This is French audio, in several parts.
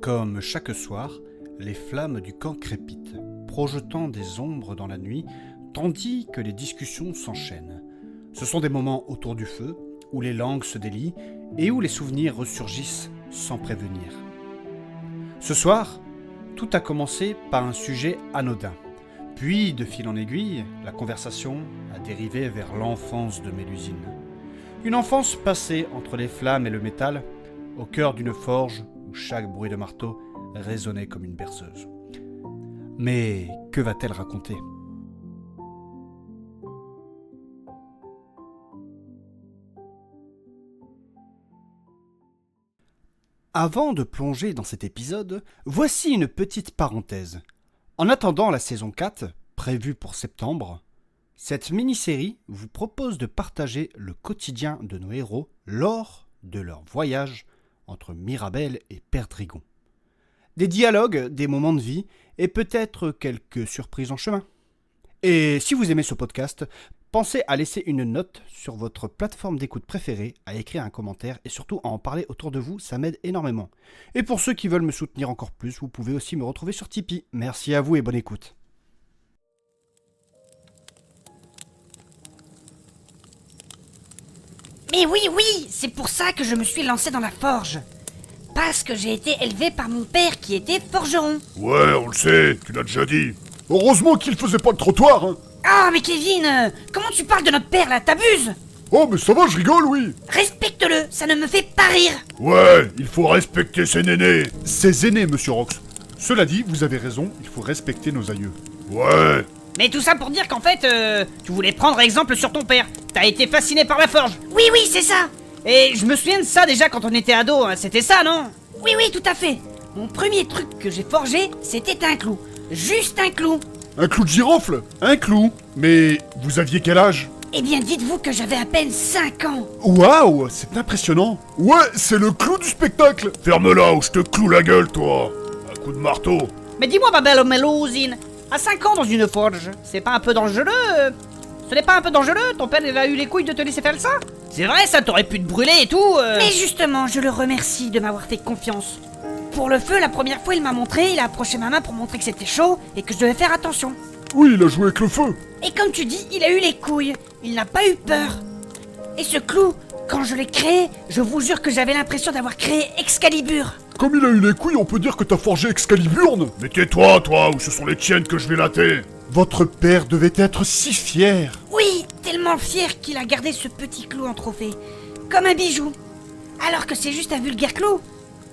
Comme chaque soir, les flammes du camp crépitent, projetant des ombres dans la nuit, tandis que les discussions s'enchaînent. Ce sont des moments autour du feu, où les langues se délient et où les souvenirs ressurgissent sans prévenir. Ce soir, tout a commencé par un sujet anodin. Puis, de fil en aiguille, la conversation a dérivé vers l'enfance de Mélusine. Une enfance passée entre les flammes et le métal, au cœur d'une forge où chaque bruit de marteau résonnait comme une berceuse. Mais que va-t-elle raconter ? Avant de plonger dans cet épisode, voici une petite parenthèse. En attendant la saison 4, prévue pour septembre, cette mini-série vous propose de partager le quotidien de nos héros lors de leur voyage entre Mirabel et Perdrix. Des dialogues, des moments de vie et peut-être quelques surprises en chemin. Et si vous aimez ce podcast, pensez à laisser une note sur votre plateforme d'écoute préférée, à écrire un commentaire et surtout à en parler autour de vous, ça m'aide énormément. Et pour ceux qui veulent me soutenir encore plus, vous pouvez aussi me retrouver sur Tipeee. Merci à vous et bonne écoute. Mais oui, c'est pour ça que je me suis lancé dans la forge. Parce que j'ai été élevé par mon père qui était forgeron. Ouais, on le sait, tu l'as déjà dit. Heureusement qu'il faisait pas le trottoir, hein. Ah, mais Kevin, comment tu parles de notre père là, t'abuses? Oh, mais ça va, je rigole, oui. Respecte-le, ça ne me fait pas rire. Ouais, il faut respecter ses nénés. Ses aînés, monsieur Rox. Cela dit, vous avez raison, il faut respecter nos aïeux. Ouais. Mais tout ça pour dire qu'en fait, tu voulais prendre exemple sur ton père. T'as été fasciné par la forge. Oui, c'est ça. Et je me souviens de ça déjà quand on était ado, hein. C'était ça, non? Oui, tout à fait. Mon premier truc que j'ai forgé, c'était un clou. Juste un clou. Un clou de girofle? Un clou? Mais vous aviez quel âge? Eh bien, dites-vous que j'avais à peine 5 ans. Waouh, c'est impressionnant. Ouais, c'est le clou du spectacle. Ferme-la ou je te cloue la gueule, toi. Un coup de marteau. Mais dis-moi, ma belle Mélusine, à 5 ans dans une forge, c'est pas un peu dangereux? Ce n'est pas un peu dangereux? Ton père, il a eu les couilles de te laisser faire ça? C'est vrai, ça t'aurait pu te brûler et tout. Mais justement, je le remercie de m'avoir fait confiance. Pour le feu, la première fois, il m'a montré, il a approché ma main pour montrer que c'était chaud et que je devais faire attention. Oui, il a joué avec le feu. Et comme tu dis, il a eu les couilles. Il n'a pas eu peur. Et ce clou, quand je l'ai créé, je vous jure que j'avais l'impression d'avoir créé Excalibur. Comme il a eu les couilles, on peut dire que t'as forgé Excaliburne. Mais tais-toi, toi, ou ce sont les tiennes que je vais latter. Votre père devait être si fier. Oui, tellement fier qu'il a gardé ce petit clou en trophée. Comme un bijou. Alors que c'est juste un vulgaire clou.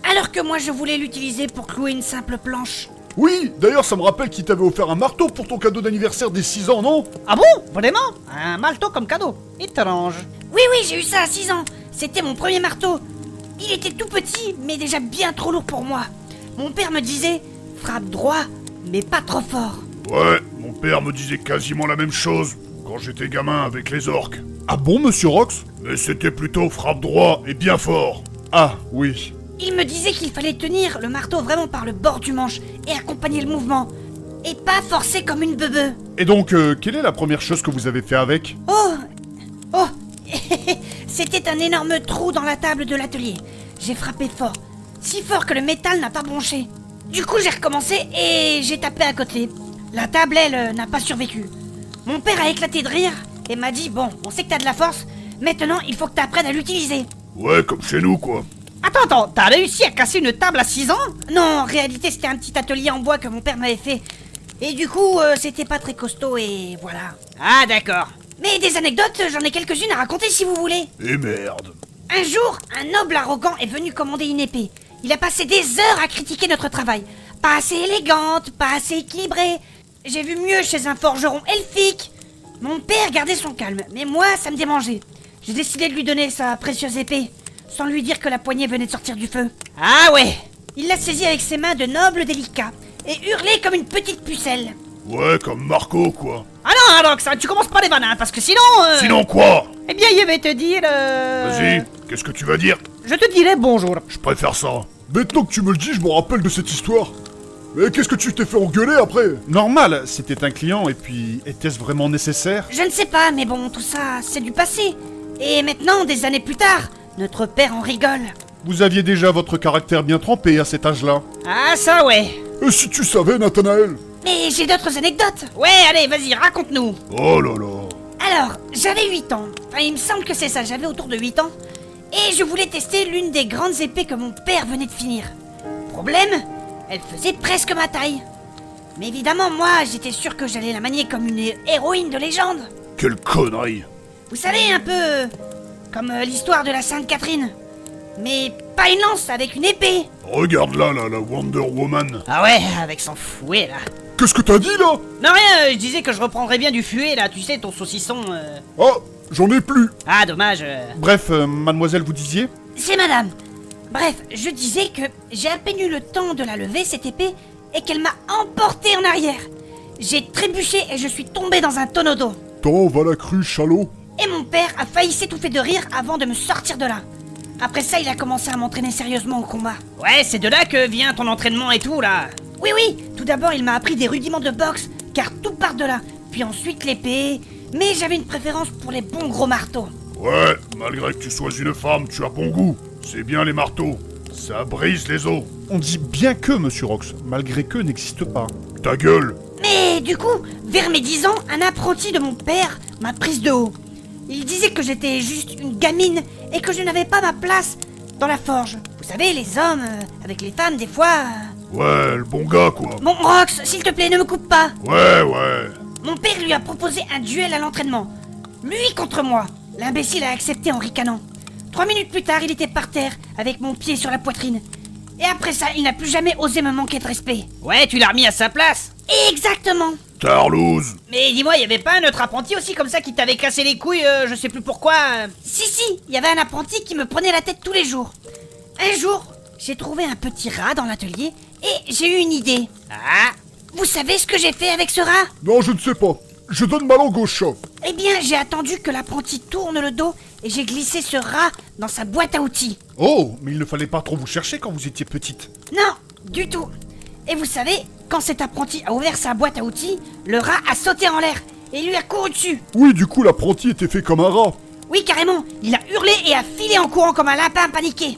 Alors que moi je voulais l'utiliser pour clouer une simple planche. Oui, d'ailleurs ça me rappelle qu'il t'avait offert un marteau pour ton cadeau d'anniversaire des 6 ans, non? Ah bon? Vraiment? Un marteau comme cadeau? Étrange. Oui, j'ai eu ça à 6 ans. C'était mon premier marteau. Il était tout petit, mais déjà bien trop lourd pour moi. Mon père me disait, frappe droit, mais pas trop fort. Ouais, mon père me disait quasiment la même chose quand j'étais gamin avec les orques. Ah bon, monsieur Rox? Mais c'était plutôt frappe droit et bien fort. Ah, oui. Il me disait qu'il fallait tenir le marteau vraiment par le bord du manche et accompagner le mouvement. Et pas forcer comme une beubeu. Et donc, quelle est la première chose que vous avez fait avec? Oh C'était un énorme trou dans la table de l'atelier. J'ai frappé fort. Si fort que le métal n'a pas bronché. Du coup, j'ai recommencé et j'ai tapé à côté. La table, elle, n'a pas survécu. Mon père a éclaté de rire et m'a dit « Bon, on sait que t'as de la force, maintenant il faut que t'apprennes à l'utiliser. » Ouais, comme chez nous, quoi. Attends, t'as réussi à casser une table à 6 ans? Non, en réalité, c'était un petit atelier en bois que mon père m'avait fait. Et du coup, c'était pas très costaud et voilà. Ah d'accord. Mais des anecdotes, j'en ai quelques-unes à raconter si vous voulez. Et merde. Un jour, un noble arrogant est venu commander une épée. Il a passé des heures à critiquer notre travail. Pas assez élégante, pas assez équilibrée. J'ai vu mieux chez un forgeron elfique. Mon père gardait son calme, mais moi, ça me démangeait. J'ai décidé de lui donner sa précieuse épée, sans lui dire que la poignée venait de sortir du feu. Ah ouais. Il l'a saisie avec ses mains de noble délicat et hurlait comme une petite pucelle. Ouais, comme Marco, quoi. Ah non, Rox, tu commences pas les vannes, hein, parce que sinon... Sinon quoi? Eh bien, je vais te dire... Vas-y, qu'est-ce que tu vas dire? Je te dirai bonjour. Je préfère ça. Maintenant que tu me le dis, je me rappelle de cette histoire. Mais qu'est-ce que tu t'es fait engueuler après? Normal, c'était un client et puis était-ce vraiment nécessaire? Je ne sais pas, mais bon, tout ça, c'est du passé. Et maintenant, des années plus tard, notre père en rigole. Vous aviez déjà votre caractère bien trempé à cet âge-là. Ah ça ouais. Et si tu savais, Nathanaël? Mais j'ai d'autres anecdotes. Ouais, allez, vas-y, raconte-nous. Oh là là. Alors, j'avais 8 ans. Enfin, il me semble que c'est ça, j'avais autour de 8 ans. Et je voulais tester l'une des grandes épées que mon père venait de finir. Problème, elle faisait presque ma taille. Mais évidemment, moi, j'étais sûr que j'allais la manier comme une héroïne de légende. Quelle connerie. Vous savez, un peu comme l'histoire de la Sainte Catherine. Mais pas une lance, avec une épée. Regarde là, la Wonder Woman. Ah ouais, avec son fouet là. Qu'est-ce que t'as dit là? Non rien, je disais que je reprendrais bien du fuet là, tu sais, ton saucisson. Ah, j'en ai plus. Ah dommage. Bref, mademoiselle, vous disiez? C'est madame. Bref, je disais que j'ai à peine eu le temps de la lever, cette épée, et qu'elle m'a emporté en arrière. J'ai trébuché et je suis tombé dans un tonneau d'eau. T'en va la crue, chalot. Et mon père a failli s'étouffer de rire avant de me sortir de là. Après ça, il a commencé à m'entraîner sérieusement au combat. Ouais, c'est de là que vient ton entraînement et tout là. Oui, oui, tout d'abord, il m'a appris des rudiments de boxe, car tout part de là. Puis ensuite l'épée, mais j'avais une préférence pour les bons gros marteaux. Ouais, malgré que tu sois une femme, tu as bon goût. C'est bien les marteaux. Ça brise les os. On dit bien que, monsieur Rox, malgré que n'existe pas. Ta gueule. Mais du coup, vers mes 10 ans, un apprenti de mon père m'a prise de haut. Il disait que j'étais juste une gamine et que je n'avais pas ma place dans la forge. Vous savez, les hommes, avec les femmes, des fois... Ouais, le bon gars quoi. Bon, Rox, s'il te plaît, ne me coupe pas. Ouais. Mon père lui a proposé un duel à l'entraînement. Lui contre moi. L'imbécile a accepté en ricanant. 3 minutes plus tard, il était par terre, avec mon pied sur la poitrine. Et après ça, il n'a plus jamais osé me manquer de respect. Ouais, tu l'as remis à sa place. Exactement. Tarlouse. Mais dis-moi, y avait pas un autre apprenti aussi comme ça qui t'avait cassé les couilles, je sais plus pourquoi. Si, il y avait un apprenti qui me prenait la tête tous les jours. Un jour, j'ai trouvé un petit rat dans l'atelier et j'ai eu une idée. Ah. Vous savez ce que j'ai fait avec ce rat? Non, je ne sais pas. Je donne ma langue au chat. Eh bien, j'ai attendu que l'apprenti tourne le dos et j'ai glissé ce rat dans sa boîte à outils. Oh, mais il ne fallait pas trop vous chercher quand vous étiez petite. Non, du tout. Et vous savez, quand cet apprenti a ouvert sa boîte à outils, le rat a sauté en l'air et lui a couru dessus. Oui, du coup, l'apprenti était fait comme un rat. Oui, carrément, il a hurlé et a filé en courant comme un lapin paniqué.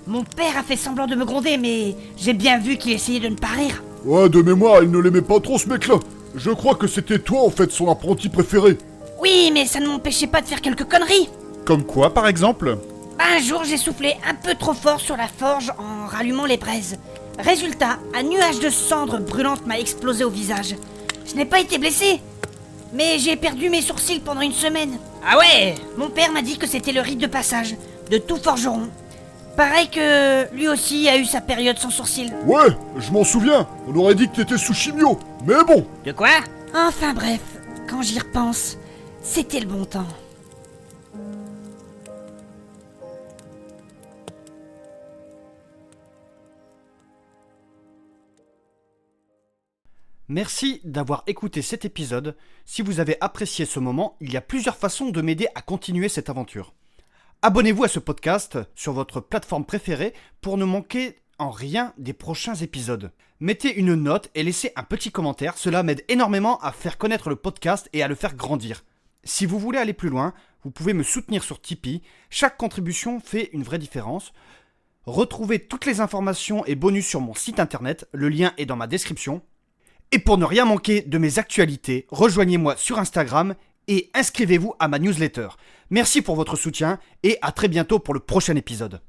Mon père a fait semblant de me gronder, mais j'ai bien vu qu'il essayait de ne pas rire. Ouais, de mémoire, il ne l'aimait pas trop ce mec-là. Je crois que c'était toi, en fait, son apprenti préféré. Oui, mais ça ne m'empêchait pas de faire quelques conneries. Comme quoi, par exemple? Un jour, j'ai soufflé un peu trop fort sur la forge en rallumant les braises. Résultat, un nuage de cendres brûlantes m'a explosé au visage. Je n'ai pas été blessé, mais j'ai perdu mes sourcils pendant une semaine. Ah ouais. Mon père m'a dit que c'était le rite de passage de tout forgeron. Pareil que lui aussi a eu sa période sans sourcils. Ouais, je m'en souviens. On aurait dit que t'étais sous chimio. Mais bon. De quoi? Enfin bref, quand j'y repense, c'était le bon temps. Merci d'avoir écouté cet épisode. Si vous avez apprécié ce moment, il y a plusieurs façons de m'aider à continuer cette aventure. Abonnez-vous à ce podcast sur votre plateforme préférée pour ne manquer en rien des prochains épisodes. Mettez une note et laissez un petit commentaire, cela m'aide énormément à faire connaître le podcast et à le faire grandir. Si vous voulez aller plus loin, vous pouvez me soutenir sur Tipeee, chaque contribution fait une vraie différence. Retrouvez toutes les informations et bonus sur mon site internet, le lien est dans ma description. Et pour ne rien manquer de mes actualités, rejoignez-moi sur Instagram et inscrivez-vous à ma newsletter. Merci pour votre soutien et à très bientôt pour le prochain épisode.